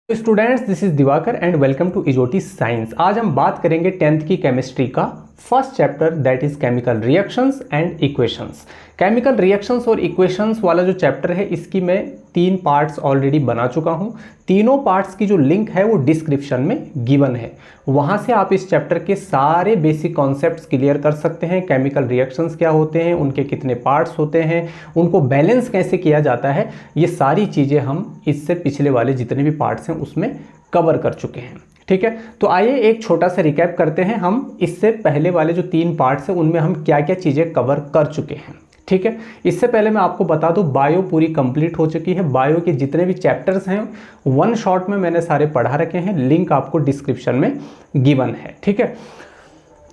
Students, this is Divakar and welcome to इजोटी science. आज हम बात करेंगे 10th की केमिस्ट्री का first chapter, that is chemical reactions and equations. Chemical reactions और इक्वेशंस वाला जो चैप्टर है, इसकी मैं 3 पार्ट्स ऑलरेडी बना चुका हूं। तीनों पार्ट्स की जो लिंक है वो डिस्क्रिप्शन में गिवन है, वहां से आप इस चैप्टर के सारे बेसिक कॉन्सेप्ट्स क्लियर कर सकते हैं। केमिकल रिएक्शंस क्या होते हैं, उनके कितने पार्ट्स होते हैं, उनको बैलेंस कैसे किया जाता है, ये सारी चीज़ें हम इससे पिछले वाले जितने भी पार्ट्स हैं उसमें कवर कर चुके हैं। ठीक है, तो आइए एक छोटा सा रिकैप करते हैं। हम इससे पहले वाले जो 3 पार्ट्स हैं उनमें हम क्या क्या चीज़ें कवर कर चुके हैं। ठीक है, इससे पहले मैं आपको बता दूं, बायो पूरी कंप्लीट हो चुकी है। बायो के जितने भी चैप्टर्स हैं वन शॉट में मैंने सारे पढ़ा रखे हैं, लिंक आपको डिस्क्रिप्शन में गिवन है। ठीक है,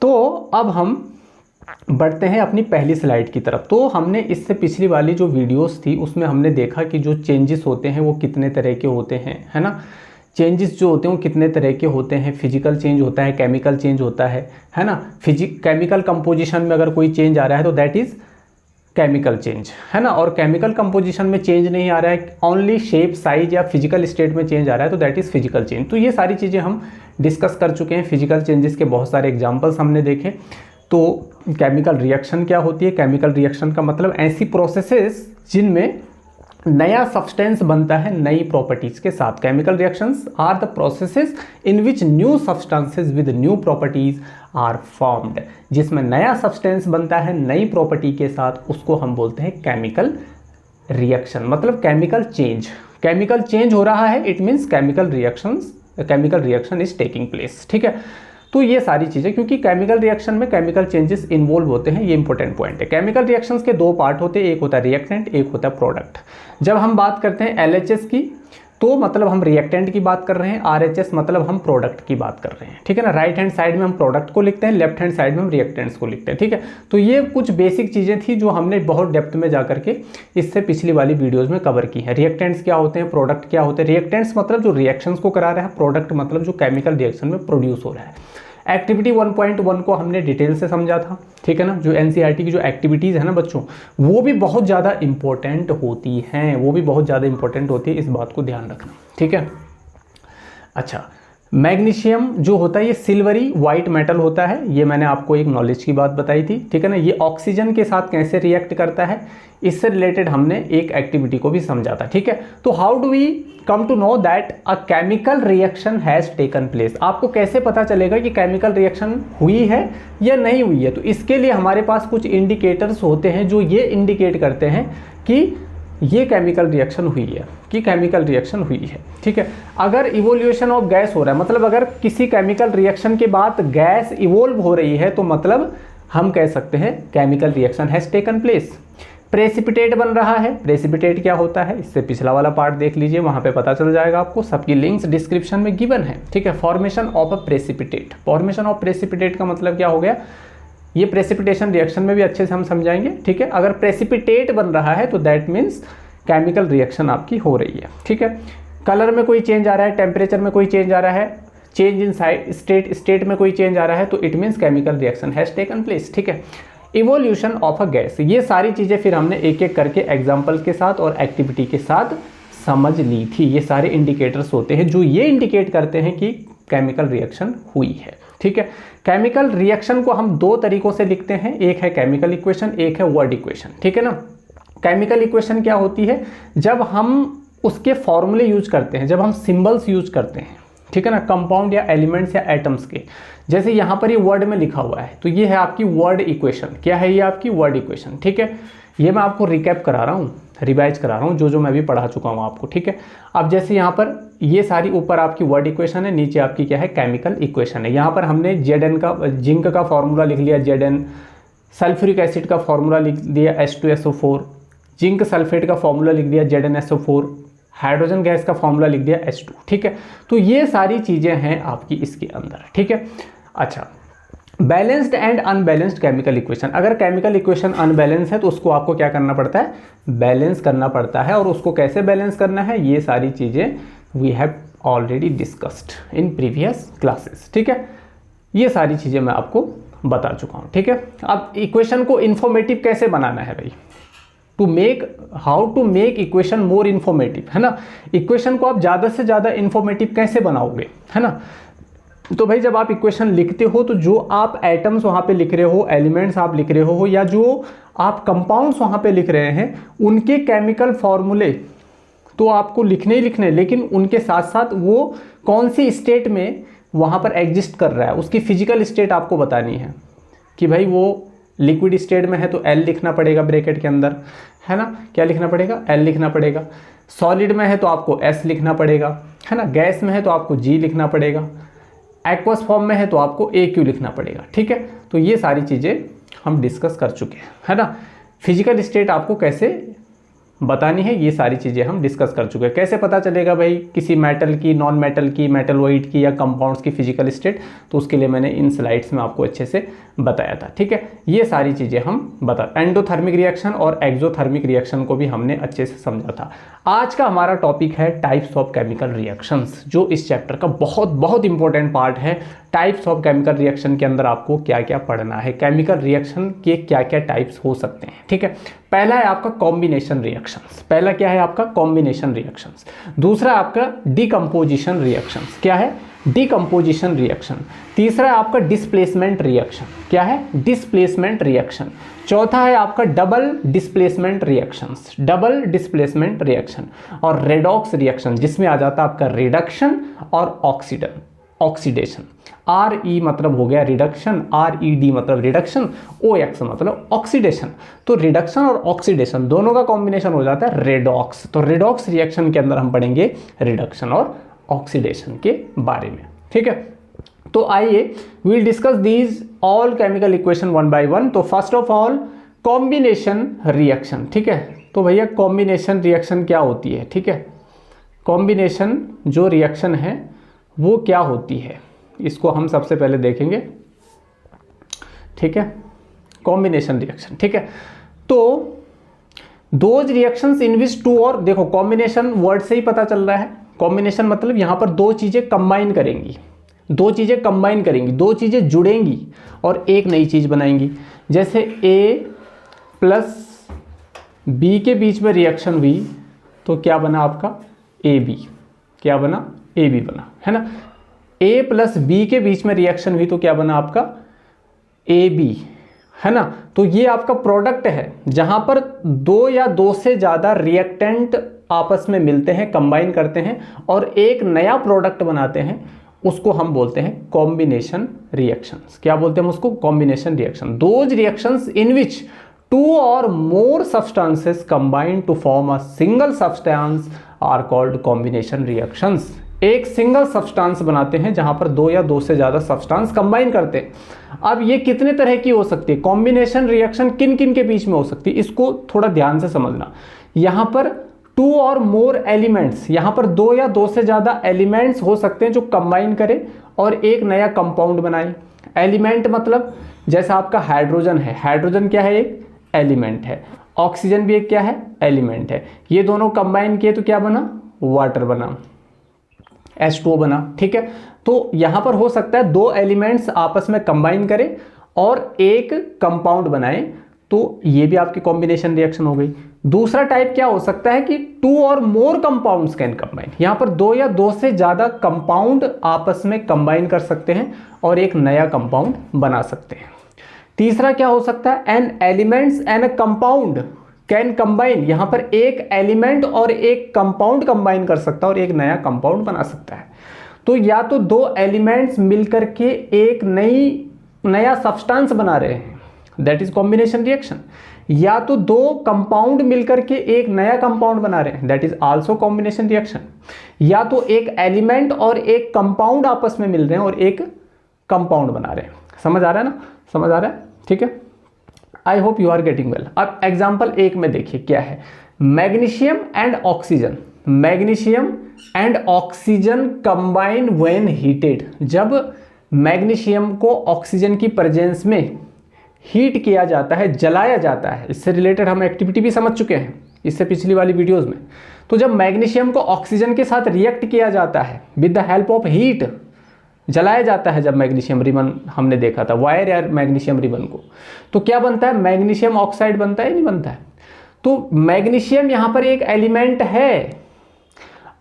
तो अब हम बढ़ते हैं अपनी पहली स्लाइड की तरफ। तो हमने इससे पिछली वाली जो वीडियोस थी उसमें हमने देखा कि जो चेंजेस होते हैं वो कितने तरह के होते हैं, है ना। चेंजेस जो होते हैं वो कितने तरह के होते हैं, फिजिकल चेंज होता है, केमिकल चेंज होता है ना। केमिकल कंपोजिशन में अगर कोई चेंज आ रहा है तो दैट इज केमिकल चेंज, है ना। और केमिकल कंपोजिशन में चेंज नहीं आ रहा है, ओनली शेप, साइज या फिजिकल स्टेट में चेंज आ रहा है तो दैट इज फिजिकल चेंज। तो ये सारी चीज़ें हम डिस्कस कर चुके हैं। फिजिकल चेंजेस के बहुत सारे एग्जाम्पल्स हमने देखे। तो केमिकल रिएक्शन क्या होती है? केमिकल रिएक्शन का मतलब ऐसी प्रोसेसेस जिनमें नया सब्सटेंस बनता है नई प्रॉपर्टीज के साथ। Chemical reactions are the processes in which new substances with new properties are formed. जिसमें नया सब्सटेंस बनता है नई प्रॉपर्टी के साथ, उसको हम बोलते हैं केमिकल रिएक्शन। मतलब केमिकल चेंज, केमिकल चेंज हो रहा है, it means chemical reaction is taking place. ठीक है, तो ये सारी चीज़ें, क्योंकि केमिकल रिएक्शन में केमिकल चेंजेस इन्वॉल्व होते हैं, ये इंपॉर्टेंट पॉइंट है। केमिकल रिएक्शंस के 2 पार्ट होते हैं, एक होता है रिएक्टेंट, एक होता है प्रोडक्ट। जब हम बात करते हैं LHS की तो मतलब हम रिएक्टेंट की बात कर रहे हैं, RHS मतलब हम प्रोडक्ट की बात कर रहे हैं। ठीक है ना, राइट हैंड साइड में हम प्रोडक्ट को लिखते हैं, लेफ्ट हैंड साइड में हम रिएक्टेंट्स को लिखते हैं। ठीक है, तो ये कुछ बेसिक चीज़ें थी जो हमने बहुत डेप्थ में जाकर के इससे पिछली वाली वीडियोज़ में कवर की है। रिएक्टेंट्स क्या होते हैं, प्रोडक्ट क्या होते हैं। रिएक्टेंट्स मतलब जो रिएक्शंस को करा रहा है, प्रोडक्ट मतलब जो केमिकल रिएक्शन में प्रोड्यूस हो रहा है। एक्टिविटी 1.1 को हमने डिटेल से समझा था। ठीक है ना, जो NCERT की जो एक्टिविटीज़ है ना बच्चों, वो भी बहुत ज़्यादा इंपॉर्टेंट होती हैं, वो भी बहुत ज़्यादा इंपॉर्टेंट होती है, इस बात को ध्यान रखना। ठीक है, अच्छा, मैग्नीशियम जो होता है ये सिल्वरी वाइट मेटल होता है, ये मैंने आपको एक नॉलेज की बात बताई थी। ठीक है ना, ये ऑक्सीजन के साथ कैसे रिएक्ट करता है, इससे रिलेटेड हमने एक एक्टिविटी को भी समझा था। ठीक है, तो how do we come to know that a chemical reaction has taken place. आपको कैसे पता चलेगा कि केमिकल रिएक्शन हुई है या नहीं हुई है? तो इसके लिए हमारे पास कुछ इंडिकेटर्स होते हैं जो ये इंडिकेट करते हैं कि ये केमिकल रिएक्शन हुई है, कि केमिकल रिएक्शन हुई है। ठीक है, अगर इवोल्यूशन ऑफ गैस हो रहा है, मतलब अगर किसी केमिकल रिएक्शन के बाद गैस इवोल्व हो रही है, तो मतलब हम कह सकते हैं chemical reaction has taken place. Precipitate बन रहा है, प्रेसिपिटेट क्या होता है, इससे पिछला वाला पार्ट देख लीजिए, वहां पे पता चल जाएगा आपको। सबकी लिंक्स डिस्क्रिप्शन में गिवन है। ठीक है, formation of a precipitate. Formation of precipitate का मतलब क्या हो गया, ये प्रेसिपिटेशन रिएक्शन में भी अच्छे से हम समझाएंगे। ठीक है, अगर प्रेसिपिटेट बन रहा है तो दैट मीन्स केमिकल रिएक्शन आपकी हो रही है। ठीक है, कलर में कोई चेंज आ रहा है, टेम्परेचर में कोई चेंज आ रहा है, चेंज इन स्टेट में कोई चेंज आ रहा है, तो it means chemical reaction has taken place. ठीक है, इवोल्यूशन ऑफ अ गैस, ये सारी चीज़ें फिर हमने एक एक करके एग्जाम्पल के साथ और एक्टिविटी के साथ समझ ली थी। ये सारे इंडिकेटर्स होते हैं जो ये इंडिकेट करते हैं कि केमिकल रिएक्शन हुई है। ठीक है, केमिकल रिएक्शन को हम 2 तरीकों से लिखते हैं, एक है केमिकल इक्वेशन, एक है वर्ड इक्वेशन। ठीक है ना, केमिकल इक्वेशन क्या होती है, जब हम उसके फॉर्मूले यूज करते हैं, जब हम सिंबल्स यूज करते हैं। ठीक है ना, कंपाउंड या एलिमेंट्स या एटम्स के, जैसे यहाँ पर ये वर्ड में लिखा हुआ है, तो ये है आपकी वर्ड इक्वेशन। क्या है ये आपकी वर्ड इक्वेशन? ठीक है, ये मैं आपको रिकैप करा रहा हूँ, रिवाइज करा रहा हूँ जो मैं भी पढ़ा चुका हूँ आपको। ठीक है, अब जैसे यहाँ पर ये सारी ऊपर आपकी वर्ड इक्वेशन है, नीचे आपकी क्या है, केमिकल इक्वेशन है। यहाँ पर हमने Zn का, जिंक का फॉर्मूला लिख लिया Zn, सल्फ्यूरिक एसिड का फॉर्मूला लिख दिया H2SO4, जिंक सल्फेट का फॉर्मूला लिख दिया ZnSO4, हाइड्रोजन गैस का फॉर्मूला लिख दिया H2। ठीक है, तो ये सारी चीज़ें हैं आपकी इसके अंदर। ठीक है, अच्छा, balanced and unbalanced chemical equation. अगर केमिकल इक्वेशन अनबैलेंस है तो उसको आपको क्या करना पड़ता है, बैलेंस करना पड़ता है। और उसको कैसे बैलेंस करना है, ये सारी चीज़ें we have already discussed in previous classes. ठीक है, ये सारी चीज़ें मैं आपको बता चुका हूँ। ठीक है, अब इक्वेशन को इंफॉर्मेटिव कैसे बनाना है भाई, how to make equation more informative, है ना। इक्वेशन को आप ज़्यादा से ज़्यादा इन्फॉर्मेटिव कैसे बनाओगे, है ना। तो भाई जब आप इक्वेशन लिखते हो तो जो आप एटम्स वहाँ पे लिख रहे हो, एलिमेंट्स आप लिख रहे हो, या जो आप कंपाउंड्स वहाँ पे लिख रहे हैं, उनके केमिकल फॉर्मूले तो आपको लिखने ही लिखने, लेकिन उनके साथ साथ वो कौन सी स्टेट में वहाँ पर एग्जिस्ट कर रहा है, उसकी फिजिकल स्टेट आपको बतानी है। कि भाई वो लिक्विड स्टेट में है तो L लिखना पड़ेगा ब्रैकेट के अंदर, है ना। क्या लिखना पड़ेगा? L लिखना पड़ेगा। सॉलिड में है तो आपको S लिखना पड़ेगा, है ना। गैस में है तो आपको G लिखना पड़ेगा। एक्वस फॉर्म में है तो आपको AQ लिखना पड़ेगा, ठीक है। तो ये सारी चीज़ें हम डिस्कस कर चुके हैं, है ना। फिजिकल स्टेट आपको कैसे बतानी है, ये सारी चीज़ें हम डिस्कस कर चुके हैं। कैसे पता चलेगा भाई किसी मेटल की, नॉन मेटल की, मेटलॉइड की या कंपाउंड्स की फिजिकल स्टेट, तो उसके लिए मैंने इन स्लाइड्स में आपको अच्छे से बताया था, ठीक है। ये सारी चीज़ें हम एंडोथर्मिक रिएक्शन और एक्सोथर्मिक रिएक्शन को भी हमने अच्छे से समझा था। आज का हमारा टॉपिक है टाइप्स ऑफ केमिकल रिएक्शंस, जो इस चैप्टर का बहुत बहुत इंपॉर्टेंट पार्ट है। टाइप्स ऑफ केमिकल रिएक्शन के अंदर आपको क्या क्या पढ़ना है, केमिकल रिएक्शन के क्या क्या टाइप्स हो सकते हैं, ठीक है। पहला है आपका कॉम्बिनेशन रिएक्शंस। पहला क्या है आपका? Combination reactions. दूसरा आपका डिकम्पोजिशन रिएक्शंस। क्या है? Decomposition reaction. तीसरा है आपका डिस्प्लेसमेंट रिएक्शन। क्या है? Displacement reaction. चौथा है आपका double displacement reactions, double displacement reaction. और रेडॉक्स रिएक्शन, जिसमें आ जाता है आपका रिडक्शन और ऑक्सीडेशन। RE मतलब हो गया रिडक्शन, RED मतलब रिडक्शन, OX मतलब ऑक्सीडेशन। तो रिडक्शन और ऑक्सीडेशन दोनों का कॉम्बिनेशन हो जाता है रेडॉक्स। तो रेडॉक्स रिएक्शन के अंदर हम पढ़ेंगे रिडक्शन और ऑक्सीडेशन के बारे में, ठीक है। तो आइए we will discuss these all chemical equation one by one. तो first of all combination reaction, ठीक है। तो भैया कॉम्बिनेशन रिएक्शन क्या होती है, ठीक है। कॉम्बिनेशन जो रिएक्शन है वो क्या होती है, इसको हम सबसे पहले देखेंगे, ठीक है। कॉम्बिनेशन रिएक्शन, ठीक है। तो those reactions in which two, और देखो कॉम्बिनेशन वर्ड से ही पता चल रहा है। कॉम्बिनेशन मतलब यहाँ पर दो चीज़ें कंबाइन करेंगी, दो चीज़ें कंबाइन करेंगी, दो चीज़ें जुड़ेंगी और एक नई चीज़ बनाएंगी। जैसे A प्लस B के बीच में रिएक्शन हुई तो क्या बना आपका? AB। क्या बना? AB बना, है ना। A प्लस B के बीच में रिएक्शन हुई तो क्या बना आपका? AB, है ना। तो ये आपका प्रोडक्ट है जहां पर दो या दो से ज़्यादा रिएक्टेंट आपस में मिलते हैं, कंबाइन करते हैं और एक नया प्रोडक्ट बनाते हैं, उसको हम बोलते हैं कॉम्बिनेशन रिएक्शंस। क्या बोलते हैं हम उसको? Combination reaction. Those reactions in which two और more substances combine to form a single substance are called combination reactions. एक सिंगल सब्सटेंस बनाते हैं जहां पर दो या दो से ज्यादा सब्सटेंस कंबाइन करते हैं। अब ये कितने तरह की हो सकती है कॉम्बिनेशन रिएक्शन, किन किन के बीच में हो सकती है, इसको थोड़ा ध्यान से समझना। यहां पर टू और मोर एलिमेंट्स, यहां पर दो या दो से ज्यादा एलिमेंट्स हो सकते हैं जो कंबाइन करें और एक नया कंपाउंड बनाए। एलिमेंट मतलब जैसा आपका हाइड्रोजन है, हाइड्रोजन क्या है? एक एलिमेंट है। ऑक्सीजन भी एक क्या है? एलिमेंट है। ये दोनों कंबाइन किए तो क्या बना? वाटर बना, H2O बना, ठीक है। तो यहां पर हो सकता है दो एलिमेंट्स आपस में कंबाइन करें और एक कंपाउंड बनाएं, तो ये भी आपकी कॉम्बिनेशन रिएक्शन हो गई। दूसरा टाइप क्या हो सकता है कि टू और मोर कंपाउंड्स कैन कंबाइन। यहां पर दो या दो से ज्यादा कंपाउंड आपस में कंबाइन कर सकते हैं और एक नया कंपाउंड बना सकते हैं। तीसरा क्या हो सकता है? An elements and a compound can combine. यहां पर एक एलिमेंट और एक कंपाउंड कंबाइन कर सकता है और एक नया कंपाउंड बना सकता है। तो या तो दो एलिमेंट्स मिलकर के एक नया सब्सटेंस बना रहे हैं, दैट इज कॉम्बिनेशन रिएक्शन। या तो दो कंपाउंड मिलकर के एक नया कंपाउंड बना रहे हैं, that is also combination reaction. या तो एक एलिमेंट और एक कंपाउंड आपस में मिल रहे हैं और एक कंपाउंड बना रहे हैं। समझ आ रहा है ना? समझ आ रहा है, ठीक है। I hope you are getting well. अब एग्जाम्पल एक में देखिए क्या है। Magnesium and oxygen, magnesium and oxygen combine when heated. जब मैग्नीशियम को ऑक्सीजन की प्रेजेंस में हीट किया जाता है, जलाया जाता है, इससे रिलेटेड हम एक्टिविटी भी समझ चुके हैं इससे पिछली वाली वीडियोस में। तो जब मैग्नीशियम को ऑक्सीजन के साथ रिएक्ट किया जाता है with the help of heat, जलाया जाता है, जब मैग्नीशियम रिबन हमने देखा था, वायर या मैग्नीशियम रिबन को, तो क्या बनता है? मैग्नीशियम ऑक्साइड बनता है, नहीं बनता है? तो मैग्नीशियम यहाँ पर एक एलिमेंट है,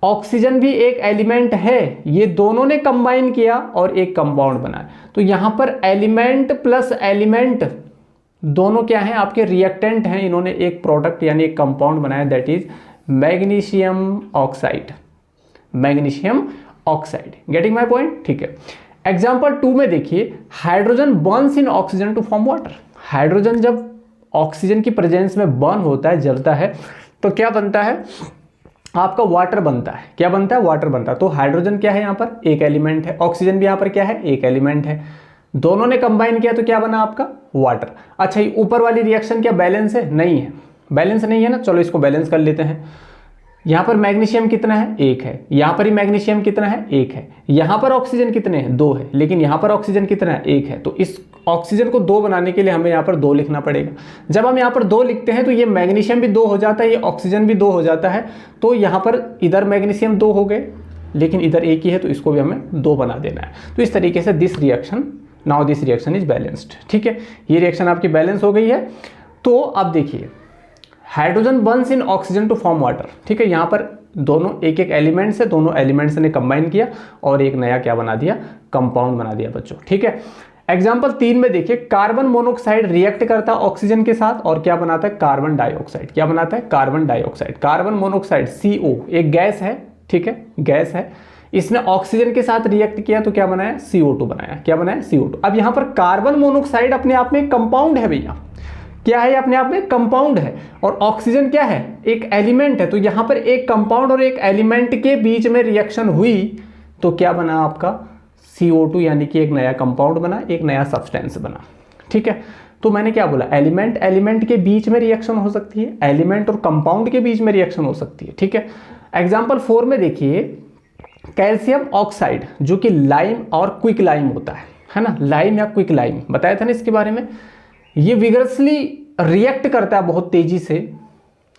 ऑक्सीजन भी एक एलिमेंट है, ये दोनों ने कंबाइन किया और एक कंपाउंड बनाया। तो यहाँ पर एलिमेंट प्लस एलिमेंट दोनों क्या हैं, आपके रिएक्टेंट हैं, इन्होंने एक प्रोडक्ट यानी एक कंपाउंड बनाया, that is magnesium oxide. Magnesium oxide, getting my point? ठीक है। एग्जाम्पल 2 में देखिए, hydrogen burns in oxygen to form water. Hydrogen जब ऑक्सीजन की प्रेजेंस में बर्न होता है, जलता है, तो क्या बनता है, आपका वाटर बनता है। क्या बनता है? वाटर बनता है। तो हाइड्रोजन क्या है यहाँ पर? एक एलिमेंट है। ऑक्सीजन भी यहाँ पर क्या है? एक एलिमेंट है। दोनों ने कंबाइन किया तो क्या बना आपका? वाटर। अच्छा, ये ऊपर वाली रिएक्शन क्या बैलेंस है? नहीं है। बैलेंस नहीं है ना, चलो इसको बैलेंस कर लेते हैं। यहाँ पर मैग्नीशियम कितना है? एक है। यहाँ पर ही मैग्नीशियम कितना है? एक है। यहाँ पर ऑक्सीजन कितने हैं? दो है। लेकिन यहाँ पर ऑक्सीजन कितना है? एक है। तो इस ऑक्सीजन को दो बनाने के लिए हमें यहाँ पर दो लिखना पड़ेगा। जब हम यहाँ पर दो लिखते हैं तो ये मैग्नीशियम भी दो हो जाता है, ये ऑक्सीजन भी दो हो जाता है। तो यहाँ पर इधर मैग्नीशियम दो हो गए, लेकिन इधर एक ही है, तो इसको भी हमें दो बना देना है। तो इस तरीके से this reaction, now this reaction is balanced. ठीक है, ये रिएक्शन आपकी बैलेंस हो गई है। तो अब देखिए, hydrogen burns in oxygen to form water. ठीक है, यहाँ पर दोनों एक एक एलिमेंट्स है, दोनों एलिमेंट्स ने कंबाइन किया और एक नया क्या बना दिया? कंपाउंड बना दिया बच्चों। ठीक है, एग्जाम्पल 3 में देखिए, कार्बन मोनोऑक्साइड रिएक्ट करता है ऑक्सीजन के साथ और क्या बनाता है? Carbon dioxide. क्या बनाता है? Carbon dioxide. Carbon monoxide CO एक गैस है, ठीक है, गैस है, इसने ऑक्सीजन के साथ रिएक्ट किया तो क्या बनाया? CO2 बनाया। क्या बनाया? CO2। अब यहाँ पर कार्बन मोनोऑक्साइड अपने आप में कंपाउंड है भैया। क्या है? अपने आप में कंपाउंड है। और ऑक्सीजन क्या है? एक एलिमेंट है। तो यहाँ पर एक कंपाउंड और एक एलिमेंट के बीच में रिएक्शन हुई तो क्या बना आपका? CO2, यानी कि एक नया कंपाउंड बना, एक नया सब्सटेंस बना। ठीक है, तो मैंने क्या बोला? एलिमेंट एलिमेंट के बीच में रिएक्शन हो सकती है, एलिमेंट और कंपाउंड के बीच में रिएक्शन हो सकती है। ठीक है, एग्जाम्पल 4 में देखिए, कैल्शियम ऑक्साइड जो कि लाइम और क्विक लाइम होता है ना, लाइम या क्विक लाइम बताया था ना इसके बारे में। ये विगरसली रिएक्ट करता है बहुत तेजी से,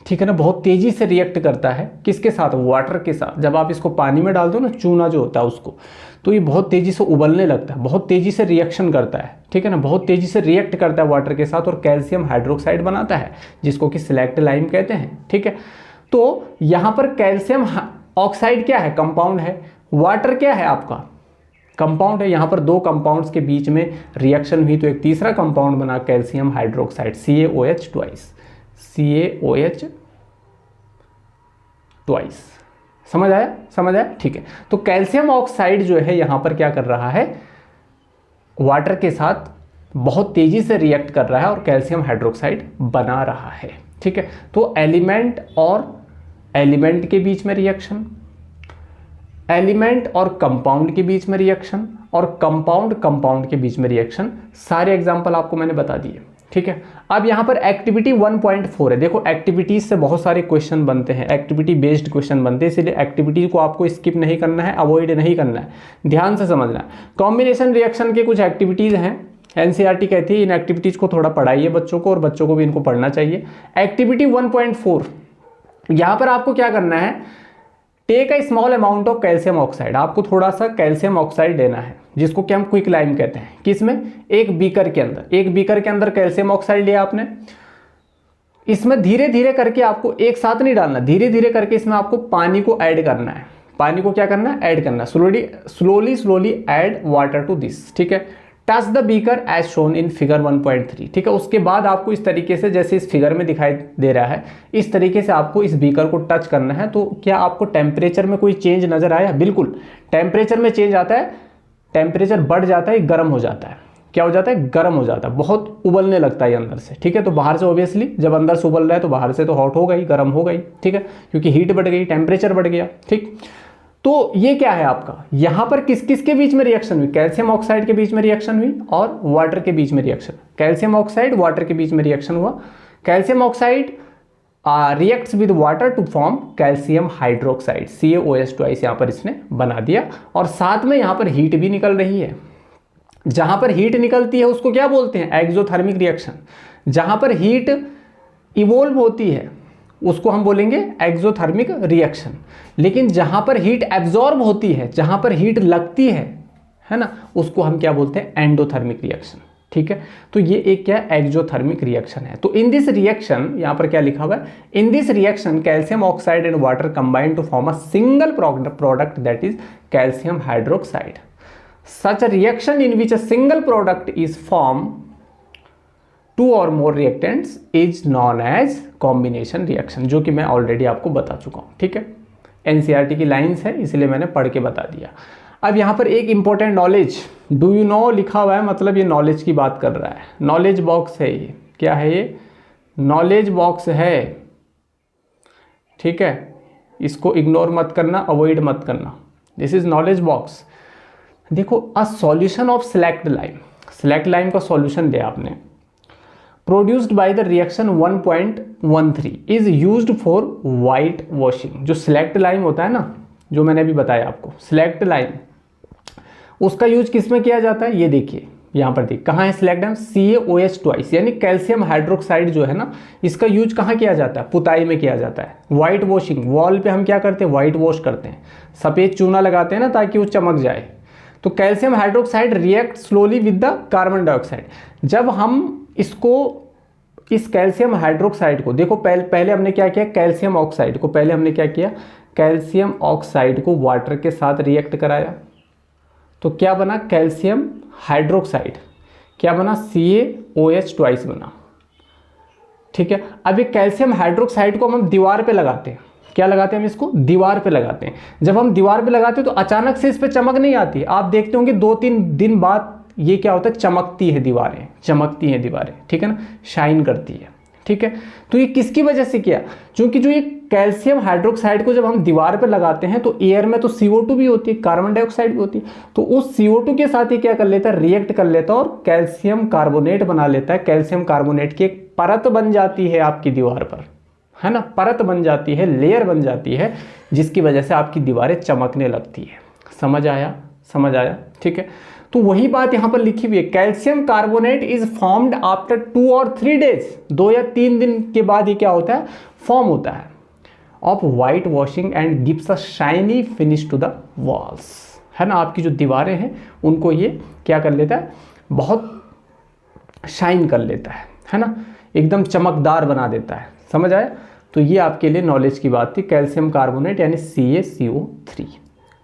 ठीक है ना, बहुत तेजी से रिएक्ट करता है। किसके साथ? वाटर के साथ। जब आप इसको पानी में डाल दो ना, चूना जो होता है उसको, तो ये बहुत तेजी से उबलने लगता है, बहुत तेजी से रिएक्शन करता है। ठीक है ना, बहुत तेजी से रिएक्ट करता है वाटर के साथ और कैल्शियम हाइड्रोक्साइड बनाता है, जिसको कि सिलेक्ट लाइम कहते हैं। ठीक है, तो यहाँ पर कैल्शियम ऑक्साइड क्या है? कंपाउंड है। वाटर क्या है आपका? कंपाउंड है। यहाँ पर दो कंपाउंड्स के बीच में रिएक्शन हुई तो एक तीसरा कंपाउंड बना, calcium hydroxide, CaOH twice. CaOH twice. समझ आया? समझ आया? ठीक है, तो कैल्शियम ऑक्साइड जो है यहाँ पर क्या कर रहा है? वाटर के साथ बहुत तेजी से रिएक्ट कर रहा है और कैल्शियम हाइड्रोक्साइड बना रहा है। ठीक है, तो एलिमेंट और एलिमेंट के बीच में रिएक्शन, एलिमेंट और कंपाउंड के बीच में रिएक्शन, और कंपाउंड कंपाउंड के बीच में रिएक्शन, सारे एग्जांपल आपको मैंने बता दिए। ठीक है, अब यहाँ पर एक्टिविटी 1.4 है। देखो, एक्टिविटीज से बहुत सारे क्वेश्चन बनते हैं, एक्टिविटी बेस्ड क्वेश्चन बनते हैं, इसलिए एक्टिविटी को आपको स्किप नहीं करना है, अवॉइड नहीं करना है, ध्यान से समझना है। कॉम्बिनेशन रिएक्शन के कुछ एक्टिविटीज़ हैं, NCERT कहती है इन एक्टिविटीज़ को थोड़ा पढ़ाइए बच्चों को, और बच्चों को भी इनको पढ़ना चाहिए। एक्टिविटी 1.4, यहाँ पर आपको क्या करना है? Take a small amount of calcium oxide. आपको थोड़ा सा कैल्शियम ऑक्साइड लेना है, जिसको कि हम क्विक लाइम कहते हैं। किसमें? एक बीकर के अंदर। एक बीकर के अंदर कैल्शियम ऑक्साइड लिया आपने, इसमें धीरे धीरे करके, आपको एक साथ नहीं डालना, धीरे धीरे करके इसमें आपको पानी को ऐड करना है। पानी को क्या करना है? ऐड करना। Slowly add water to this. ठीक है, touch the beaker as shown in figure 1.3। ठीक है, उसके बाद आपको इस तरीके से, जैसे इस फिगर में दिखाई दे रहा है, इस तरीके से आपको इस बीकर को टच करना है। तो क्या आपको टेम्परेचर में कोई चेंज नजर आया? बिल्कुल, टेम्परेचर में चेंज आता है, टेम्परेचर बढ़ जाता है, गर्म हो जाता है। क्या हो जाता है? गर्म हो जाता है, बहुत उबलने लगता है अंदर से। ठीक है, तो बाहर से ऑब्वियसली जब अंदर से उबल रहा है तो बाहर से तो हॉट हो गई, गर्म हो गई। ठीक है, क्योंकि हीट बढ़ गई, टेम्परेचर बढ़ गया। ठीक, तो ये क्या है आपका? यहां पर किस किस के बीच में रिएक्शन हुई? कैल्शियम ऑक्साइड के बीच में रिएक्शन हुई और वाटर के बीच में रिएक्शन। कैल्शियम ऑक्साइड वाटर के बीच में रिएक्शन हुआ। Calcium oxide reacts with water to form calcium hydroxide, CaOH twice यहां पर इसने बना दिया। और साथ में यहां पर हीट भी निकल रही है। जहां पर हीट निकलती है उसको क्या बोलते हैं? Exothermic reaction. जहां पर हीट इवोल्व होती है उसको हम बोलेंगे एक्सोथर्मिक रिएक्शन। लेकिन जहां पर हीट एब्जॉर्ब होती है, जहां पर हीट लगती है ना, उसको हम क्या बोलते हैं? Endothermic reaction. ठीक है। तो ये एक क्या एक्जोथर्मिक रिएक्शन है। तो इन दिस रिएक्शन, यहाँ पर क्या लिखा हुआ है, in this reaction calcium oxide and water combine to form a single product that is calcium hydroxide. Such a reaction in which a single product is form two और more reactants is known as combination reaction, जो कि मैं already आपको बता चुका हूँ, ठीक है। एनसीईआरटी की लाइन्स है इसलिए मैंने पढ़ के बता दिया। अब यहाँ पर एक important knowledge, do you know लिखा हुआ है, मतलब ये नॉलेज की बात कर रहा है। नॉलेज बॉक्स है ये, क्या है ये, नॉलेज बॉक्स है, ठीक है। इसको इग्नोर मत करना, अवॉइड मत करना, दिस इज नॉलेज बॉक्स। देखो, a solution of slaked lime, slaked lime का सॉल्यूशन दिया आपने, produced by the reaction 1.13 is used for white washing. जो सिलेक्ट लाइम होता है ना, जो मैंने अभी बताया आपको, सिलेक्ट लाइम, उसका यूज किस में किया जाता है, ये देखिए यहाँ पर देखिए कहाँ है सिलेक्ट लाइम, CaOH ट्वाइस, यानी कैल्शियम हाइड्रोक्साइड जो है ना, इसका यूज कहाँ किया जाता है, पुताई में किया जाता है। वाइट वॉशिंग, वॉल पे हम क्या करते हैं, वाइट वॉश करते हैं, सफ़ेद चूना लगाते हैं ना ताकि वो चमक जाए। तो calcium hydroxide react slowly with the carbon dioxide. जब हम इसको, इस कैल्शियम हाइड्रोक्साइड को, देखो पहले हमने क्या किया, कैल्शियम ऑक्साइड को पहले हमने क्या किया, कैल्शियम ऑक्साइड को वाटर के साथ रिएक्ट कराया, तो क्या बना, कैल्शियम हाइड्रोक्साइड, क्या बना, CaOH ट्वाइस बना, ठीक है। अब ये कैल्शियम हाइड्रोक्साइड को हम दीवार पे लगाते हैं, क्या लगाते हैं, हम इसको दीवार पे लगाते हैं। जब हम दीवार पे लगाते हैं तो अचानक से इस पे चमक नहीं आती, आप देखते होंगे 2-3 दिन बाद ये क्या होता है, चमकती है दीवारें, चमकती हैं दीवारें, ठीक है ना, शाइन करती है, ठीक है। तो ये किसकी वजह से किया, क्योंकि जो ये कैल्शियम हाइड्रोक्साइड को जब हम दीवार पे लगाते हैं तो एयर में तो CO2 भी होती है, कार्बन डाइऑक्साइड भी होती है, तो उस CO2 के साथ ही क्या कर लेता है, रिएक्ट कर लेता है और कैल्शियम कार्बोनेट बना लेता है। कैल्शियम कार्बोनेट की एक परत बन जाती है आपकी दीवार पर, है ना, परत बन जाती है, लेयर बन जाती है, जिसकी वजह से आपकी दीवारें चमकने लगती है। समझ आया, समझ आया, ठीक है। तो वही बात यहाँ पर लिखी हुई है, calcium carbonate is formed after 2 और 3 डेज, 2 या 3 दिन के बाद ये क्या होता है, फॉर्म होता है, of white washing and gives a shiny finish to the walls, है ना। आपकी जो दीवारें हैं उनको ये क्या कर लेता है, बहुत शाइन कर लेता है ना, एकदम चमकदार बना देता है। समझ आया। तो ये आपके लिए नॉलेज की बात थी, कैल्शियम कार्बोनेट यानी CaCO3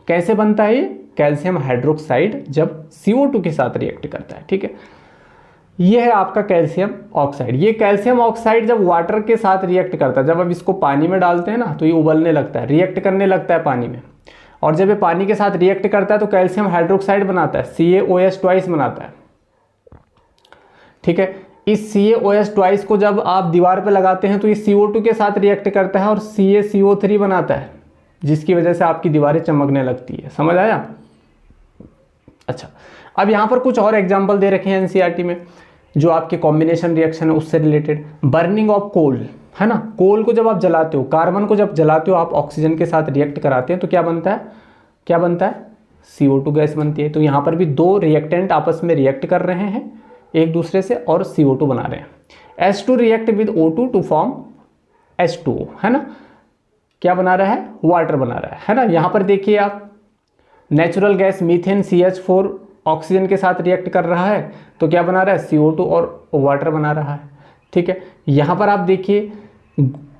कैसे बनता है, ये कैल्शियम हाइड्रोक्साइड जब CO2 के साथ रिएक्ट करता है, ठीक है। ये है आपका कैल्शियम ऑक्साइड। ये कैल्शियम ऑक्साइड जब वाटर के साथ रिएक्ट करता है, जब हम इसको पानी में डालते हैं ना तो ये उबलने लगता है, रिएक्ट करने लगता है पानी में, और जब ये पानी के साथ रिएक्ट करता है तो कैल्शियम हाइड्रोक्साइड बनाता है, CaOH ट्वाइस बनाता है, ठीक है। इस CaOH ट्वाइस को जब आप दीवार पे लगाते हैं तो ये CO2 के साथ रिएक्ट करता है और CaCO3 बनाता है, जिसकी वजह से आपकी दीवारें चमकने लगती है। समझ आया। अच्छा, अब यहाँ पर कुछ और एग्जाम्पल दे रखे हैं एनसीईआरटी में, जो आपके कॉम्बिनेशन रिएक्शन है उससे रिलेटेड। बर्निंग ऑफ कोल, है ना, कोल को जब आप जलाते हो, कार्बन को जब जलाते हो आप ऑक्सीजन के साथ रिएक्ट कराते हैं तो क्या बनता है, क्या बनता है, CO2 गैस बनती है। तो यहाँ पर भी 2 रिएक्टेंट आपस में रिएक्ट कर रहे हैं एक दूसरे से और CO2 बना रहे हैं। H2 react with O2 to form H2O, है ना, क्या बना रहा है, वाटर बना रहा है ना। यहाँ पर देखिए आप, natural gas methane CH4 oxygen के साथ रिएक्ट कर रहा है तो क्या बना रहा है, CO2 और वाटर बना रहा है, ठीक है। यहाँ पर आप देखिए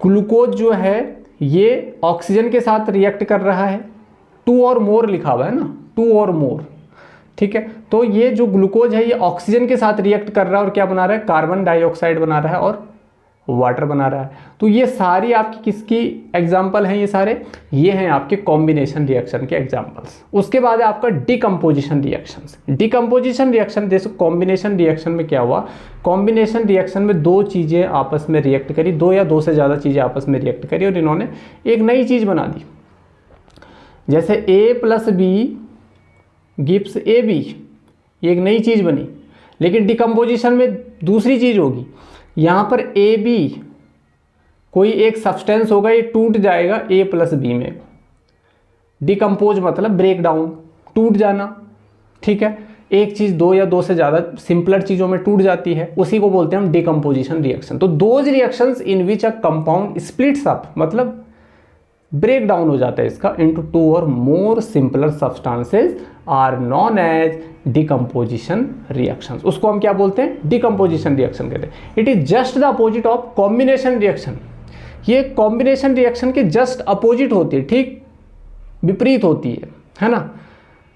ग्लूकोज जो है ये ऑक्सीजन के साथ रिएक्ट कर रहा है, 2 और मोर लिखा हुआ है ना, 2 और मोर, ठीक है। तो ये जो ग्लूकोज है ये ऑक्सीजन के साथ रिएक्ट कर रहा है और क्या बना रहा है, कार्बन डाइऑक्साइड बना रहा है और वाटर बना रहा है। तो ये सारी आपकी किसकी एग्जाम्पल हैं, ये सारे ये हैं आपके कॉम्बिनेशन रिएक्शन के एग्जाम्पल्स। उसके बाद है आपका डिकम्पोजिशन रिएक्शंस। डिकम्पोजिशन रिएक्शन, देखो कॉम्बिनेशन रिएक्शन में क्या हुआ, कॉम्बिनेशन रिएक्शन में 2 चीज़ें आपस में रिएक्ट करी, 2 या 2 से ज़्यादा चीज़ें आपस में रिएक्ट करी और इन्होंने एक नई चीज़ बना दी। जैसे A + B गिव्स AB, ये एक नई चीज़ बनी। लेकिन डिकम्पोजिशन में दूसरी चीज़ होगी, यहाँ पर AB कोई एक सब्सटेंस होगा, ये टूट जाएगा A + B में। डिकम्पोज मतलब ब्रेक डाउन, टूट जाना, ठीक है। एक चीज़ 2 या 2 से ज़्यादा सिंपलर चीज़ों में टूट जाती है, उसी को बोलते हैं हम डिकम्पोजिशन रिएक्शन। तो those reactions in which a compound splits up, मतलब ब्रेक डाउन हो जाता है इसका इनटू टू और more simpler substances are known as decomposition reactions. उसको हम क्या बोलते हैं? डिकम्पोजिशन रिएक्शन कहते हैं। It is just the opposite of combination reaction. ये कॉम्बिनेशन रिएक्शन के जस्ट अपोजिट होती है, ठीक विपरीत होती है ना।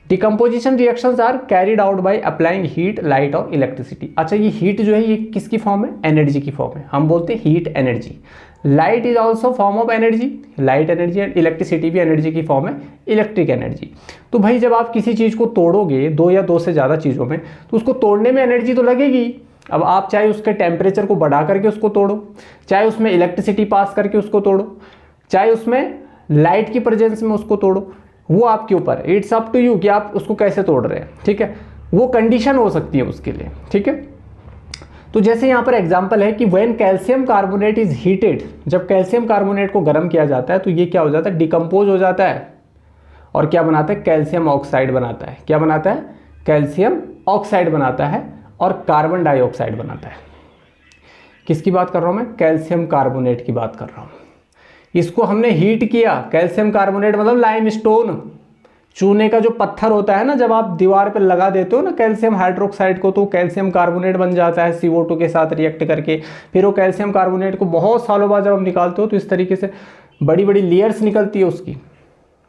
Decomposition reactions are carried out by applying heat, light और इलेक्ट्रिसिटी। अच्छा, ये हीट जो है ये किसकी फॉर्म है? एनर्जी की फॉर्म है, हम बोलते हैं heat energy. Light is also form of energy, light energy, and electricity भी एनर्जी की फॉर्म है, इलेक्ट्रिक एनर्जी। तो भाई जब आप किसी चीज़ को तोड़ोगे, दो या दो से ज़्यादा चीज़ों में, तो उसको तोड़ने में एनर्जी तो लगेगी। अब आप चाहे उसके टेम्परेचर को बढ़ा करके उसको तोड़ो, चाहे उसमें इलेक्ट्रिसिटी पास करके उसको तोड़ो, चाहे उसमें लाइट की प्रेजेंस में उसको तोड़ो, वो आपके ऊपर, इट्स अप टू यू कि आप उसको कैसे तोड़ रहे हैं, ठीक है। वो कंडीशन हो सकती है उसके लिए, ठीक है। तो जैसे यहाँ पर एग्जांपल है कि when calcium carbonate is heated, जब कैल्शियम कार्बोनेट को गर्म किया जाता है तो ये क्या हो जाता है? डिकम्पोज हो जाता है और क्या बनाता है? कैल्शियम ऑक्साइड बनाता है। क्या बनाता है? कैल्शियम ऑक्साइड बनाता है और कार्बन डाइऑक्साइड बनाता है। किसकी बात कर रहा हूँ मैं? कैल्शियम कार्बोनेट की बात कर रहा हूँ। इसको हमने हीट किया, कैल्शियम कार्बोनेट मतलब लाइमस्टोन, चूने का जो पत्थर होता है ना, जब आप दीवार पर लगा देते हो ना कैल्शियम हाइड्रोक्साइड को, तो कैल्शियम कार्बोनेट बन जाता है CO2 के साथ रिएक्ट करके। फिर वो कैल्शियम कार्बोनेट को बहुत सालों बाद जब हम निकालते हो तो इस तरीके से बड़ी बड़ी लेयर्स निकलती है उसकी,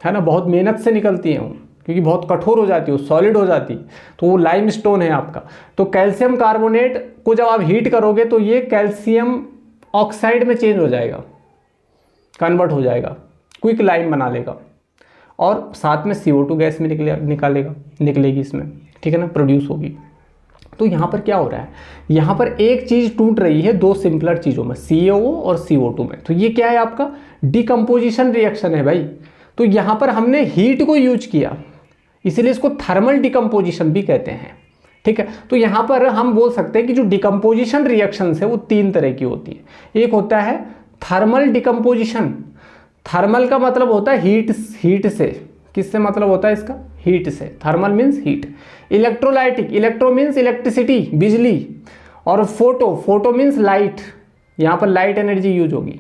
है ना, बहुत मेहनत से निकलती है वो, क्योंकि बहुत कठोर हो जाती है, सॉलिड हो जाती है, तो वो लाइमस्टोन है आपका। तो कैल्शियम कार्बोनेट को जब आप हीट करोगे तो ये कैल्शियम ऑक्साइड में चेंज हो जाएगा, कन्वर्ट हो जाएगा, क्विक लाइम बना लेगा और साथ में CO2 गैस में निकलेगी इसमें, ठीक है ना, प्रोड्यूस होगी। तो यहाँ पर क्या हो रहा है? यहाँ पर एक चीज़ टूट रही है दो सिंपलर चीज़ों में, CaO और CO2 में। तो ये क्या है? आपका डिकम्पोजिशन रिएक्शन है भाई। तो यहाँ पर हमने हीट को यूज किया, इसीलिए इसको थर्मल डिकम्पोजिशन भी कहते हैं, ठीक है। तो यहाँ पर हम बोल सकते हैं कि जो डिकम्पोजिशन रिएक्शंस है वो तीन तरह की होती है। एक होता है थर्मल डिकम्पोजिशन। थर्मल का मतलब होता है हीट से। किससे मतलब होता है इसका? हीट से। Thermal means heat. Electrolytic, electro means electricity, बिजली, और फोटो मीन्स लाइट। यहाँ पर लाइट एनर्जी यूज होगी,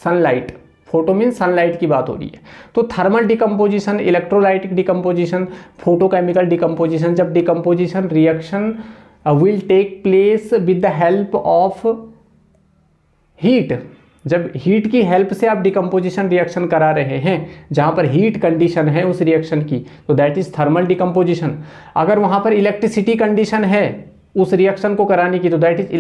सनलाइट। फोटो मीन्स सनलाइट की बात हो रही है। तो thermal decomposition, electrolytic decomposition, photochemical decomposition. जब decomposition reaction will take place with the help of heat, जब हीट की हेल्प से आप डिकम्पोजिशन रिएक्शन करा रहे हैं, जहाँ पर हीट कंडीशन है उस रिएक्शन की, तो दैट इज थर्मल डिकम्पोजिशन। अगर वहाँ पर इलेक्ट्रिसिटी कंडीशन है उस रिएक्शन को कराने की, तो दैट इज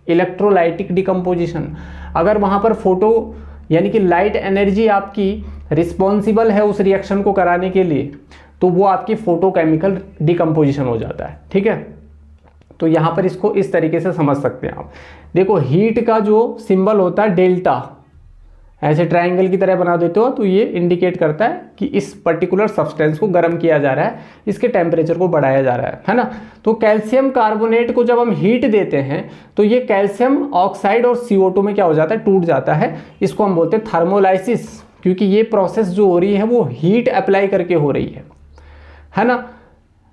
इलेक्ट्रोलाइटिक डिकम्पोजिशन। अगर वहाँ पर फोटो यानी कि लाइट एनर्जी आपकी रिस्पॉन्सिबल है उस रिएक्शन को कराने के लिए, तो वो आपकी फोटोकेमिकल डिकम्पोजिशन हो जाता है, ठीक है। तो यहाँ पर इसको इस तरीके से समझ सकते हैं आप। देखो हीट का जो सिंबल होता है डेल्टा, ऐसे ट्रायंगल की तरह बना देते हो, तो ये इंडिकेट करता है कि इस पर्टिकुलर सब्सटेंस को गर्म किया जा रहा है, इसके टेम्परेचर को बढ़ाया जा रहा है ना। तो कैल्शियम कार्बोनेट को जब हम हीट देते हैं तो ये कैल्शियम ऑक्साइड और CO2 में क्या हो जाता है? टूट जाता है। इसको हम बोलते हैं थर्मोलाइसिस, क्योंकि ये प्रोसेस जो हो रही है वो हीट अप्लाई करके हो रही है ना।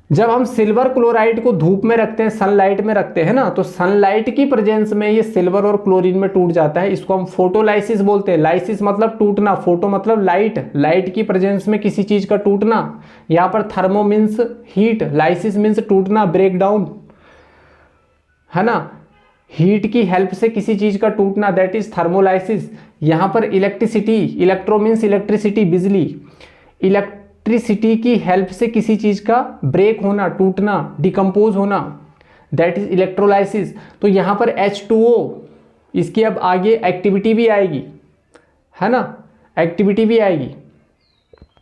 जब हम सिल्वर क्लोराइड को धूप में रखते हैं, सनलाइट में रखते हैं ना, तो सनलाइट की प्रेजेंस में ये सिल्वर और क्लोरीन में टूट जाता है। इसको हम फोटोलाइसिस बोलते हैं। लाइसिस मतलब टूटना, फोटो मतलब लाइट, लाइट की प्रेजेंस में किसी चीज का टूटना। यहाँ पर thermo means heat, lysis means टूटना, ब्रेक डाउन, है ना। हीट की हेल्प से किसी चीज का टूटना, दैट इज थर्मोलाइसिस। यहाँ पर इलेक्ट्रिसिटी, इलेक्ट्रो मीन्स इलेक्ट्रिसिटी, बिजली, इलेक्ट्रिसिटी की हेल्प से किसी चीज का ब्रेक होना, टूटना, डिकम्पोज होना, दैट इज इलेक्ट्रोलाइसिस। तो यहाँ पर H2O, इसकी अब आगे एक्टिविटी भी आएगी, है ना, एक्टिविटी भी आएगी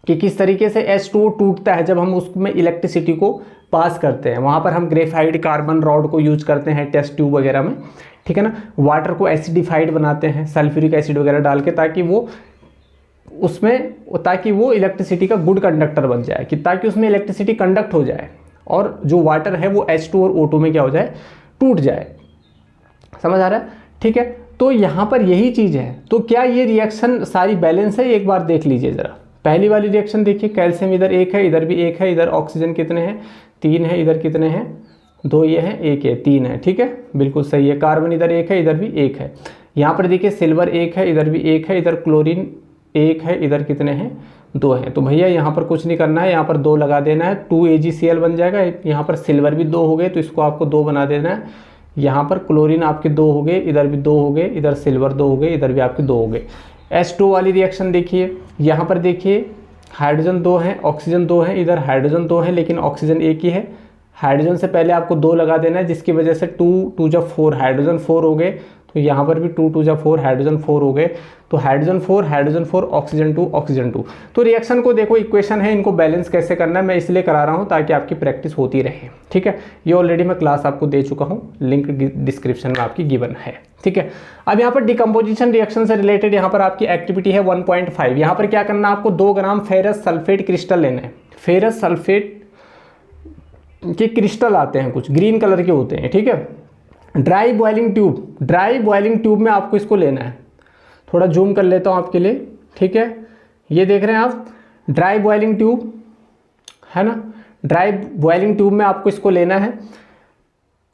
कि किस तरीके से H2O टूटता है जब हम उसमें इलेक्ट्रिसिटी को पास करते हैं। वहाँ पर हम ग्रेफाइट कार्बन रॉड को यूज करते हैं टेस्ट ट्यूब वगैरह में, ठीक है ना। वाटर को एसिडिफाइड बनाते हैं सल्फ्यूरिक एसिड वगैरह डाल के, ताकि वो इलेक्ट्रिसिटी का गुड कंडक्टर बन जाए, कि ताकि उसमें इलेक्ट्रिसिटी कंडक्ट हो जाए और जो वाटर है वो H2 और O2 में क्या हो जाए? टूट जाए। समझ आ रहा है? ठीक है। तो यहाँ पर यही चीज़ है। तो क्या ये रिएक्शन सारी बैलेंस है? एक बार देख लीजिए ज़रा। पहली वाली रिएक्शन देखिए, कैल्शियम इधर एक है, इधर भी एक है, इधर ऑक्सीजन कितने हैं? 3 है, इधर कितने हैं? 2 ये हैं, 1 है, 3 है, ठीक है, बिल्कुल सही है। कार्बन इधर एक है, इधर भी एक है। यहाँ पर देखिए सिल्वर एक है, इधर भी एक है, इधर क्लोरीन 1 है, इधर कितने हैं 2 हैं। तो भैया यहाँ पर कुछ नहीं करना है, यहाँ पर 2 लगा देना है, 2AgCl बन जाएगा। यहाँ पर सिल्वर भी 2 हो गए तो इसको आपको 2 बना देना है। यहाँ पर क्लोरीन आपके 2 हो गए, इधर भी 2 हो गए, इधर सिल्वर 2 हो गए, इधर भी आपके 2 हो गए। H2 वाली रिएक्शन देखिए, यहाँ पर देखिए हाइड्रोजन 2 है, ऑक्सीजन 2 है, इधर हाइड्रोजन 2 है लेकिन ऑक्सीजन 1 ही है। हाइड्रोजन से पहले आपको 2 लगा देना है, जिसकी वजह से 2 जा 4 हाइड्रोजन 4 हो गए। तो यहाँ पर भी 2 जा 4 हाइड्रोजन 4 हो गए। तो हाइड्रोजन 4 ऑक्सीजन 2 ऑक्सीजन 2। तो रिएक्शन को देखो, इक्वेशन है, इनको बैलेंस कैसे करना है मैं इसलिए करा रहा हूँ ताकि आपकी प्रैक्टिस होती रहे। ठीक है, ये ऑलरेडी मैं क्लास आपको दे चुका हूँ, लिंक डिस्क्रिप्शन में आपकी गिवन है। ठीक है, अब यहाँ पर डिकम्पोजिशन रिएक्शन से रिलेटेड यहाँ पर आपकी एक्टिविटी है 1.5। यहाँ पर क्या करना है आपको, 2 ग्राम फेरस सल्फेट क्रिस्टल लेना है। फेरस सल्फेट के क्रिस्टल आते हैं, कुछ ग्रीन कलर के होते हैं। ठीक है, ड्राई बॉइलिंग ट्यूब में आपको इसको लेना है। थोड़ा जूम कर लेता हूँ आपके लिए। ठीक है, ये देख रहे हैं आप, ड्राई बॉइलिंग ट्यूब है ना, ड्राई बॉइलिंग ट्यूब में आपको इसको लेना है।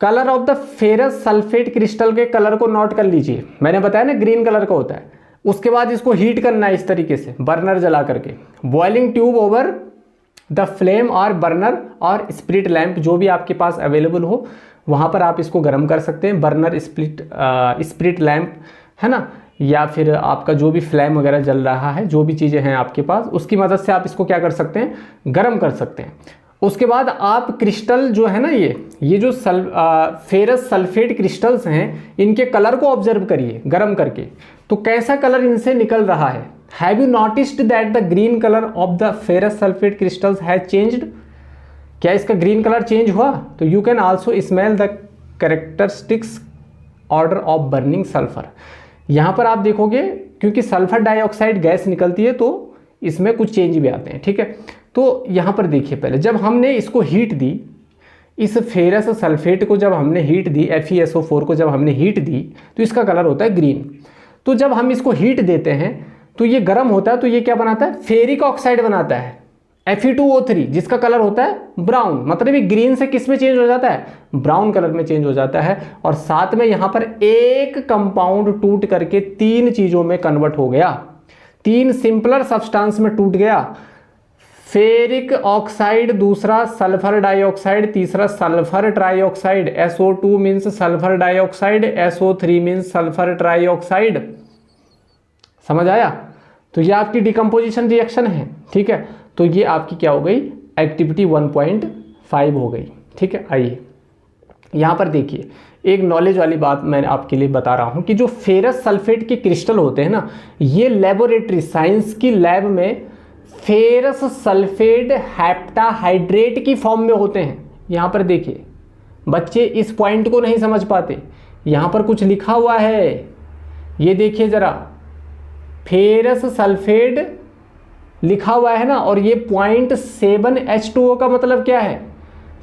Colour of the ferrous sulphate crystal के कलर को नोट कर लीजिए, मैंने बताया ना ग्रीन कलर का होता है। उसके बाद इसको हीट करना है इस तरीके से, बर्नर जला करके। Boiling tube over the flame और बर्नर और स्प्लिट लैंप, जो भी आपके पास अवेलेबल हो वहाँ पर आप इसको गर्म कर सकते हैं। बर्नर, स्प्लिट लैंप है ना, या फिर आपका जो भी फ्लेम वगैरह जल रहा है, जो भी चीज़ें हैं आपके पास, उसकी मदद से आप इसको क्या कर सकते हैं, गर्म कर सकते हैं। उसके बाद आप क्रिस्टल जो है ना, ये जो फेरस सल्फेट क्रिस्टल्स हैं, इनके कलर को ऑब्जर्व करिए गर्म करके। तो कैसा कलर इनसे निकल रहा है। Have you noticed that the green colour of the ferrous sulphate crystals has changed. क्या इसका ग्रीन कलर चेंज हुआ। तो you can also smell the characteristics order of burning sulphur. यहाँ पर आप देखोगे क्योंकि सल्फर डाइऑक्साइड गैस निकलती है तो इसमें कुछ चेंज भी आते हैं। ठीक है, तो यहाँ पर देखिए, पहले जब हमने इसको हीट दी, इस फेरस सल्फेट को जब हमने हीट दी, FeSO4 को जब हमने हीट दी तो इसका कलर होता है ग्रीन। तो जब हम इसको हीट देते हैं तो ये गर्म होता है, तो ये क्या बनाता है, फेरिक ऑक्साइड बनाता है, Fe2O3, जिसका कलर होता है ब्राउन। मतलब ये ग्रीन से किस में चेंज हो जाता है, ब्राउन कलर में चेंज हो जाता है। और साथ में यहाँ पर एक कंपाउंड टूट करके 3 चीज़ों में कन्वर्ट हो गया, 3 सिंपलर सब्सटेंस में टूट गया। फेरिक ऑक्साइड, दूसरा सल्फर डाइऑक्साइड, तीसरा sulphur trioxide. SO2 means sulphur dioxide, SO3 means sulphur trioxide. समझ आया। तो ये आपकी डिकम्पोजिशन रिएक्शन है। ठीक है, तो ये आपकी क्या हो गई, एक्टिविटी 1.5 हो गई। ठीक है, आइए यहाँ पर देखिए, एक नॉलेज वाली बात मैं आपके लिए बता रहा हूँ कि जो फेरस सल्फेट के क्रिस्टल होते हैं ना, ये लेबोरेटरी साइंस की लैब में फेरस सल्फेट हेप्टाहाइड्रेट की फॉर्म में होते हैं। यहाँ पर देखिए, बच्चे इस पॉइंट को नहीं समझ पाते, यहाँ पर कुछ लिखा हुआ है, ये देखिए ज़रा, फेरस सल्फेट लिखा हुआ है ना, और ये 0.7H2O का मतलब क्या है,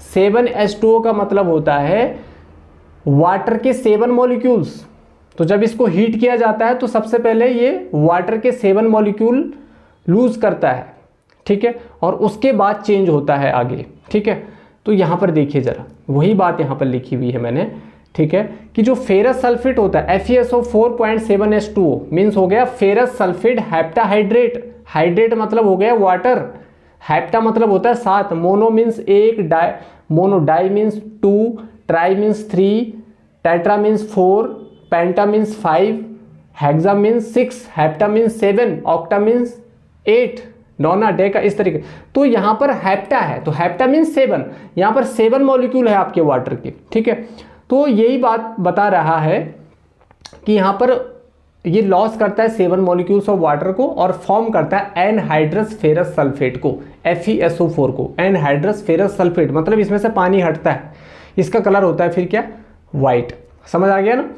7H2O का मतलब होता है वाटर के 7 मॉलिक्यूल्स। तो जब इसको हीट किया जाता है तो सबसे पहले ये वाटर के 7 मॉलिक्यूल लूज करता है। ठीक है, और उसके बाद चेंज होता है आगे। ठीक है, तो यहाँ पर देखिए ज़रा, वही बात यहाँ पर लिखी हुई है मैंने। ठीक है, कि जो फेरस सल्फेट होता है FeSO4.7H2O मीन्स हो गया फेरस सल्फेट हेप्टाहाइड्रेट। हाइड्रेट मतलब हो गया वाटर, हेप्टा मतलब होता है 7, mono means 1, di, mono di means 2, tri means 3, tetra means 4, penta means 5, hexa means 6, hepta means 7, octa means 8, nona, deca, इस तरीके। तो यहाँ पर हेप्टा है तो हेप्टा मीन्स 7, यहाँ पर 7 मॉलिक्यूल है आपके वाटर के। ठीक है, तो यही बात बता रहा है कि यहाँ पर ये लॉस करता है 7 मॉलिक्यूल्स ऑफ वाटर को और फॉर्म करता है एनहाइड्रस फेरस सल्फेट को, FeSO4 को। एनहाइड्रस फेरस सल्फेट मतलब इसमें से पानी हटता है, इसका कलर होता है फिर क्या, वाइट। समझ आ गया ना।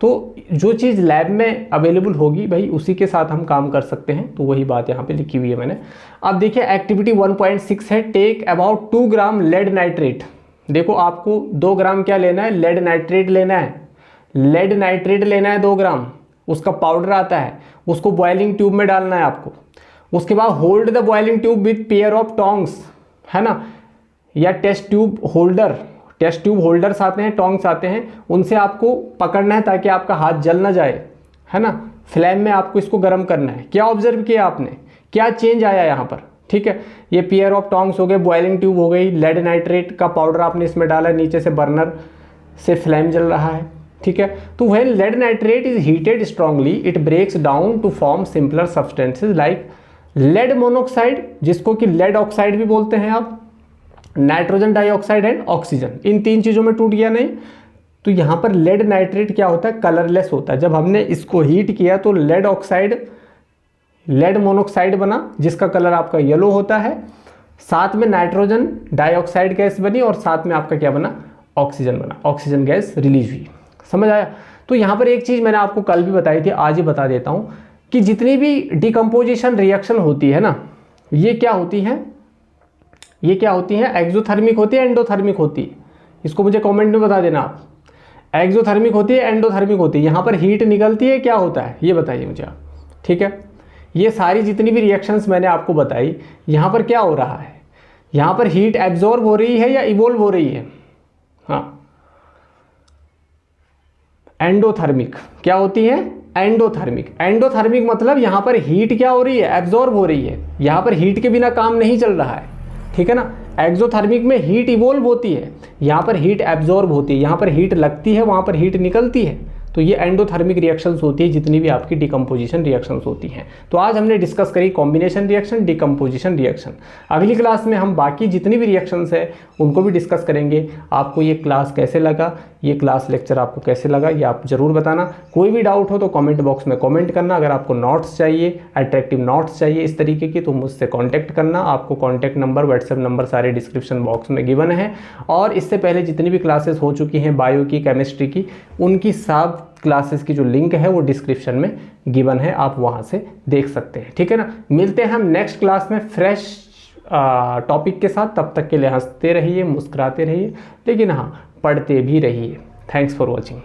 तो जो चीज़ लैब में अवेलेबल होगी भाई उसी के साथ हम काम कर सकते हैं। तो वही बात यहाँ पे लिखी हुई है मैंने। अब देखिए एक्टिविटी 1.6 है, take about 2 gram lead nitrate. देखो आपको 2 ग्राम क्या लेना है, लेड नाइट्रेट लेना है। लेड नाइट्रेट लेना है 2 ग्राम, उसका पाउडर आता है, उसको बॉइलिंग ट्यूब में डालना है आपको। उसके बाद hold the boiling tube with pair of tongs, है ना, या test tube holder. Test tube holders आते हैं, टोंग्स आते हैं, उनसे आपको पकड़ना है ताकि आपका हाथ जल ना जाए, है ना। फ्लेम में आपको इसको गर्म करना है। क्या ऑब्जर्व किया आपने, क्या चेंज आया यहाँ पर, ठीक है। ये पेयर ऑफ टोंग्स हो गए, बॉइलिंग ट्यूब हो गई, लेड नाइट्रेट का पाउडर आपने इसमें डाला, नीचे से बर्नर से फ्लेम जल रहा है, ठीक है। तो when lead nitrate is heated strongly it breaks down to form simpler substances like lead monoxide, जिसको कि लेड ऑक्साइड भी बोलते हैं आप, नाइट्रोजन डाइऑक्साइड एंड ऑक्सीजन। इन 3 चीज़ों में टूट गया नहीं। तो यहाँ पर लेड नाइट्रेट क्या होता है, कलरलेस होता है। जब हमने इसको हीट किया तो लेड ऑक्साइड, लेड मोनोक्साइड बना जिसका कलर आपका येलो होता है, साथ में नाइट्रोजन डाइऑक्साइड गैस बनी और साथ में आपका क्या बना, ऑक्सीजन बना, ऑक्सीजन गैस रिलीज हुई। समझ आया। तो यहाँ पर एक चीज़ मैंने आपको कल भी बताई थी, आज ही बता देता हूँ कि जितनी भी डिकम्पोजिशन रिएक्शन होती है ना, ये क्या होती हैं, ये क्या होती हैं, एक्सोथर्मिक होती है, एंडोथर्मिक होती है। इसको मुझे कमेंट में बता देना आप, एक्सोथर्मिक होती है, एंडोथर्मिक होती है। यहाँ पर हीट निकलती है, क्या होता है ये बताइए मुझे आप, ठीक है। ये सारी जितनी भी रिएक्शंस मैंने आपको बताई, यहाँ पर क्या हो रहा है, यहाँ पर हीट एब्जॉर्ब हो रही है या इवोल्व हो रही है, हाँ, एंडोथर्मिक। क्या होती है, एंडोथर्मिक। एंडोथर्मिक मतलब यहाँ पर हीट क्या हो रही है, एब्जॉर्ब हो रही है। यहाँ पर हीट के बिना काम नहीं चल रहा है, ठीक है ना। एक्सोथर्मिक में हीट इवोल्व होती है, यहाँ पर हीट एब्जॉर्ब होती है, यहाँ पर हीट लगती है, वहाँ पर हीट निकलती है। तो ये एंडोथर्मिक रिएक्शंस होती है जितनी भी आपकी डिकम्पोजिशन रिएक्शंस होती हैं। तो आज हमने डिस्कस करी कॉम्बिनेशन रिएक्शन, डिकम्पोजिशन रिएक्शन। अगली क्लास में हम बाकी जितनी भी रिएक्शंस है उनको भी डिस्कस करेंगे। आपको ये क्लास कैसे लगा, ये क्लास लेक्चर आपको कैसे लगा, ये आप ज़रूर बताना। कोई भी डाउट हो तो कमेंट बॉक्स में कमेंट करना। अगर आपको नोट्स चाहिए, अट्रैक्टिव नोट्स चाहिए इस तरीके की, तो मुझसे कॉन्टैक्ट करना। आपको कॉन्टैक्ट नंबर, व्हाट्सएप नंबर सारे डिस्क्रिप्शन बॉक्स में गिवन है। और इससे पहले जितनी भी क्लासेस हो चुकी हैं बायो की, केमिस्ट्री की, उनकी सब क्लासेस की जो लिंक है वो डिस्क्रिप्शन में गिवन है, आप वहाँ से देख सकते हैं, ठीक है ना। मिलते हैं हम नेक्स्ट क्लास में फ्रेश टॉपिक के साथ। तब तक के लिए हंसते रहिए, मुस्कुराते रहिए, लेकिन हाँ, पढ़ते भी रहिए। Thanks for watching.